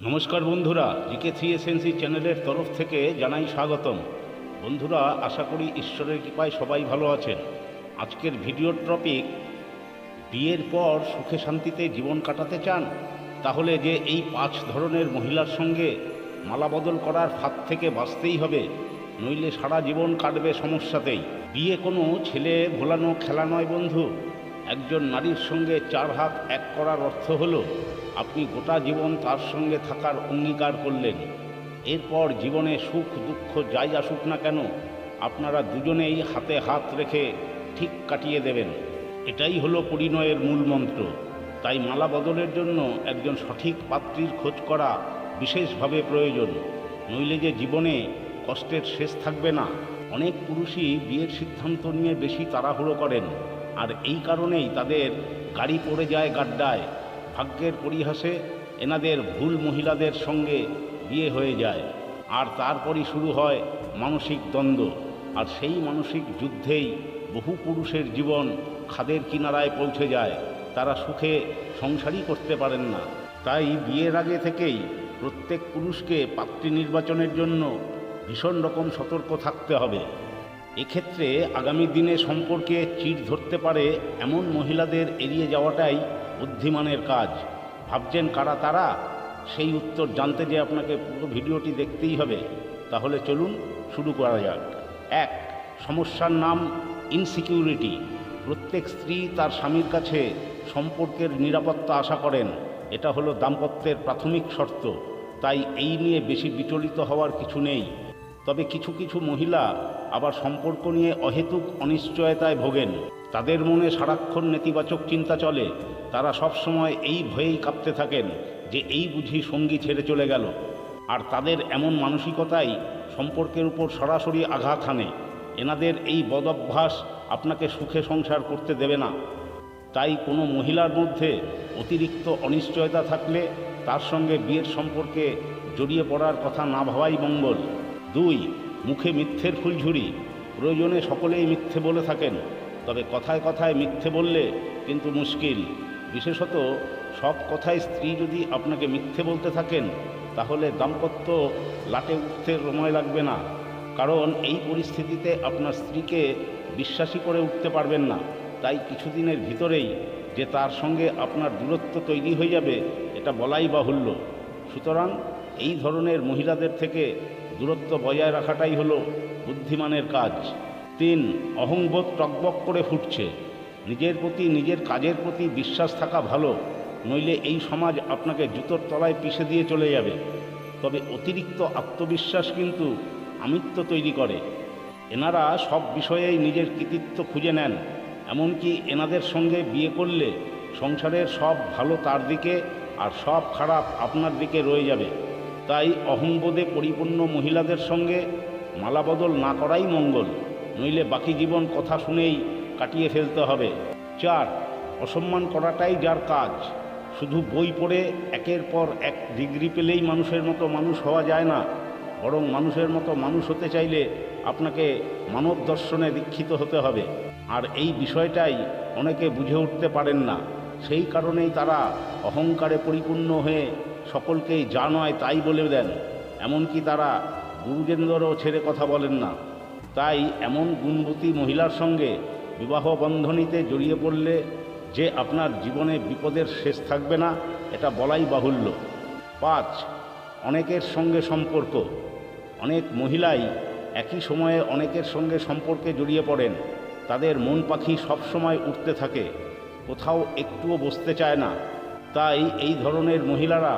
নমস্কার বন্ধুরা, GK3SNC চ্যানেলের তরফ থেকে জানাই স্বাগতম। বন্ধুরা, আশা করি ঈশ্বরের কৃপায় সবাই ভালো আছেন। আজকের ভিডিওর টপিক, বিয়ের পর সুখে শান্তিতে জীবন কাটাতে চান, তাহলে যে এই 5 ধরনের মহিলার সঙ্গে মালা বদল করার ফাঁদ থেকে বাঁচতেই হবে, নইলে সারা জীবন কাটবে সমস্যাতেই। বিয়ে কোনো ছেলে ভোলানো খেলা নয় বন্ধু। একজন নারীর সঙ্গে 4 হাত এক করার অর্থ হলো আপনি গোটা জীবন তার সঙ্গে থাকার অঙ্গীকার করলেন। এরপর জীবনে সুখ দুঃখ যাই আসুক না কেন, আপনারা দুজনেই হাতে হাত রেখে ঠিক কাটিয়ে দেবেন। এটাই হলো পরিণয়ের মূল মন্ত্র। তাই মালা বদলের জন্য একজন সঠিক পাত্রীর খোঁজ করা বিশেষভাবে প্রয়োজন, নইলে যে জীবনে কষ্টের শেষ থাকবে না। অনেক পুরুষই বিয়ের সিদ্ধান্ত নিয়ে বেশি তাড়াহুড়ো করেন, আর এই কারণেই তাদের গাড়ি পড়ে যায় গাড্ডায়। ভাগ্যের পরিহাসে এনাদের ভুল মহিলাদের সঙ্গে বিয়ে হয়ে যায়, আর তারপরই শুরু হয় মানসিক দ্বন্দ্ব। আর সেই মানসিক যুদ্ধেই বহু পুরুষের জীবন খাদের কিনারায় পৌঁছে যায়। তারা সুখে সংসারই করতে পারেন না। তাই বিয়ের আগে থেকেই প্রত্যেক পুরুষকে পাত্রী নির্বাচনের জন্য ভীষণ রকম সতর্ক থাকতে হবে। এক্ষেত্রে আগামী দিনে সম্পর্কে চিড় ধরতে পারে এমন মহিলাদের এড়িয়ে যাওয়াটাই বুদ্ধিমানের কাজ। ভাবছেন কারা তারা? সেই উত্তর জানতে যে আপনাকে পুরো ভিডিওটি দেখতেই হবে। তাহলে চলুন শুরু করা যাক। 1. সমস্যার নাম ইনসিকিউরিটি। প্রত্যেক স্ত্রী তার স্বামীর কাছে সম্পর্কের নিরাপত্তা আশা করেন। এটা হলো দাম্পত্যের প্রাথমিক শর্ত। তাই এই নিয়ে বেশি বিচলিত হওয়ার কিছু নেই। তবে কিছু কিছু মহিলা আবার সম্পর্ক নিয়ে অহেতুক অনিশ্চয়তায় ভোগেন। তাদের মনে সারাক্ষণ নেতিবাচক চিন্তা চলে। তারা সবসময় এই ভয়েই কাঁপতে থাকেন যে এই বুঝি সঙ্গী ছেড়ে চলে গেল। আর তাদের এমন মানসিকতাই সম্পর্কের উপর সরাসরি আঘাত হানে। এনাদের এই বদঅভ্যাস আপনাকে সুখে সংসার করতে দেবে না। তাই কোনো মহিলার মধ্যে অতিরিক্ত অনিশ্চয়তা থাকলে তার সঙ্গে বিয়ের সম্পর্কে জড়িয়ে পড়ার কথা না ভাবাই মঙ্গল। 2. মুখে মিথ্যের ফুলঝুরি। প্রয়োজনে সকলেই মিথ্যে বলে থাকেন, তবে কথায় কথায় মিথ্যে বললে কিন্তু মুশকিল। বিশেষত সব কথায় স্ত্রী যদি আপনাকে মিথ্যে বলতে থাকেন, তাহলে দাম্পত্য লাটে উঠতে সময় লাগবে না। কারণ এই পরিস্থিতিতে আপনার স্ত্রীকে বিশ্বাসী করে উঠতে পারবেন না। তাই কিছুদিনের ভিতরেই যে তার সঙ্গে আপনার দূরত্ব তৈরি হয়ে যাবে, এটা বলাই বাহুল্য। সুতরাং এই ধরনের মহিলাদের থেকে দূরত্ব বজায় রাখাটাই হলো বুদ্ধিমানের কাজ। 3. অহংবোধ টকবক করে ফুটছে। নিজের প্রতি, নিজের কাজের প্রতি বিশ্বাস থাকা ভালো, নইলে এই সমাজ আপনাকে জুতোর তলায় পিষে দিয়ে চলে যাবে। তবে অতিরিক্ত আত্মবিশ্বাস কিন্তু আমিত্ব তৈরি করে। এনারা সব বিষয়েই নিজের কৃতিত্ব খুঁজে নেন। এমনকি এনাদের সঙ্গে বিয়ে করলে সংসারের সব ভালো তার দিকে আর সব খারাপ আপনার দিকে রয়ে যাবে। তাই অহংবোধে পরিপূর্ণ মহিলাদের সঙ্গে মালা বদল না করাই মঙ্গল, নইলে বাকি জীবন কথা শুনেই কাটিয়ে ফেলতে হবে। 4. অসম্মান করাটাই যার কাজ। শুধু বই পড়ে একের পর এক ডিগ্রি পেলেই মানুষের মতো মানুষ হওয়া যায় না। বরং মানুষের মতো মানুষ হতে চাইলে আপনাকে মানব দর্শনে দীক্ষিত হতে হবে। আর এই বিষয়টাই অনেকে বুঝে উঠতে পারেন না। সেই কারণেই তারা অহংকারে পরিপূর্ণ হয়ে সকলকেই যা নয় তাই বলে দেন। এমনকি তারা গুরুজনদেরও ছেড়ে কথা বলেন না। তাই এমন গুণবতী মহিলার সঙ্গে বিবাহ বন্ধনীতে জড়িয়ে পড়লে যে আপনার জীবনে বিপদের শেষ থাকবে না, এটা বলাই বাহুল্য। 5. অনেকের সঙ্গে সম্পর্ক। অনেক মহিলাই একই সময়ে অনেকের সঙ্গে সম্পর্কে জড়িয়ে পড়েন। তাদের মন পাখি সবসময় উঠতে থাকে, কোথাও একটুও বসতে চায় না। তাই এই ধরনের মহিলারা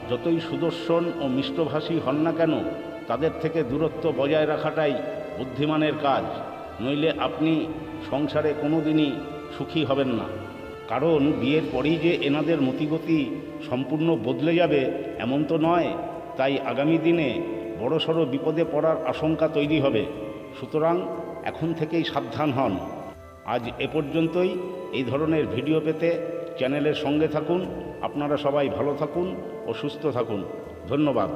যতই সুদর্শন ও মিষ্টভাষী হন না কেন, তাদের থেকে দূরত্ব বজায় রাখাটাই বুদ্ধিমানের কাজ, নইলে আপনি সংসারে কোনো দিনই সুখী হবেন না। কারণ বিয়ের পরেই যে এনাদের মতিগতি সম্পূর্ণ বদলে যাবে এমন তো নয়। তাই আগামী দিনে বড়সড় বিপদে পড়ার আশঙ্কা তৈরি হবে। সুতরাং এখন থেকেই সাবধান হন। আজ এ পর্যন্তই। এই ধরনের ভিডিও পেতে চ্যানেলের সঙ্গে থাকুন। আপনারা সবাই ভালো থাকুন ও সুস্থ থাকুন। ধন্যবাদ।